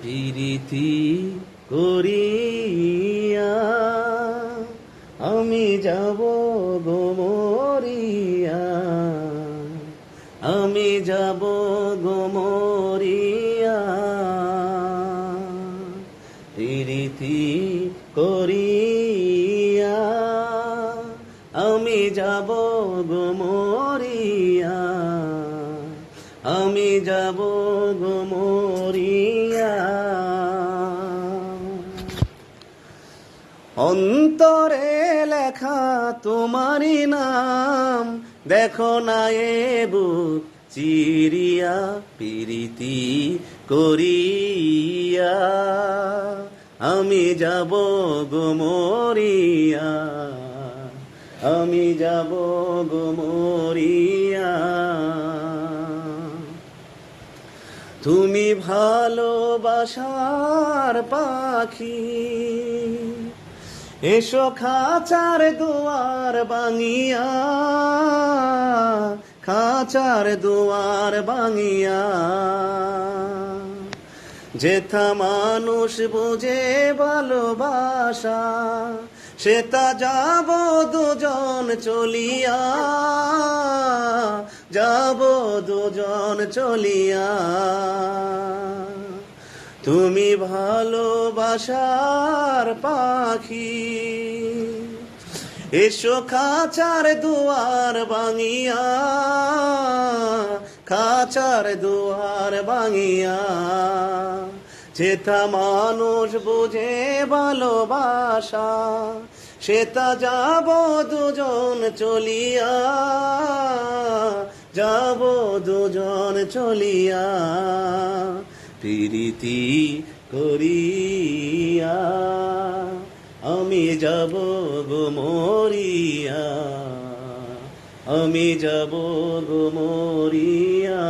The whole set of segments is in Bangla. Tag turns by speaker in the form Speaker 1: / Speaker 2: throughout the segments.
Speaker 1: প্রীতি করিয়া আমি যাব গো মরিয়া, আমি যাব গো মরিয়া। প্রীতি করিয়া আমি যাব গো মরিয়া, আমি যাব গো মরিয়া। অন্তরে লেখা তোমারি নাম, দেখো না এ বুক চিরিয়া। প্রীতি করিয়া আমি যাব গো মরিয়া, আমি যাব গো মরিয়া। তুমি ভালোবাসার পাখি, এসো খাঁচার দুয়ার ভাঙিয়া, খাঁচার দুয়ার ভাঙিয়া। যেথা মানুষ বুঝে ভালোবাসা, সেটা যাব দুজন চলিয়া, যাব দুজন চলিয়া। তুমি ভালোবাসার পাখি, এসো খাঁচার দুয়ার ভাঙিয়া, খাঁচার দুয়ার ভাঙিয়া। যেথা মানুষ বুঝে ভালোবাসা, সেটা যাব দুজন চলিয়া, যাব দুজন চলিয়া। প্রীতি করিয়া আমি যাব গো মরিয়া, আমি যাব গো মরিয়া।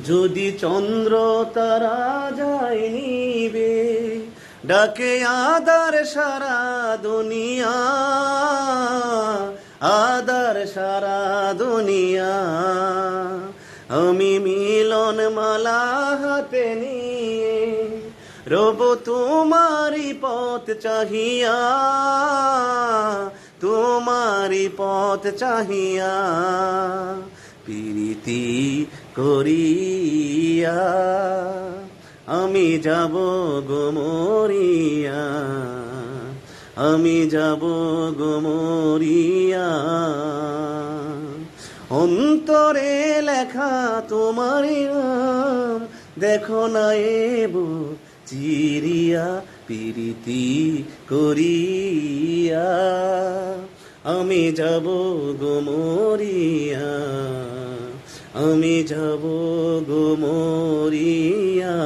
Speaker 1: যদি চন্দ্র তারা যায় নিবে, ডাকে আদার সারা দুনিয়া, আদার সারা দুনিয়া। আমি মিলন মালা হাতে নিয়ে রব তোমারি পথ চাহিয়া, তোমারি পথ চাহিয়া। প্রীতি করিয়া আমি যাব গো মরিয়া, আমি যাব গো মরিয়া। অন্তরে লেখা তোমারি নাম, দেখো না এ বুক চিরিয়া। প্রীতি করিয়া আমি যাব গো মরিয়া, আমি যাব গো মরিয়া।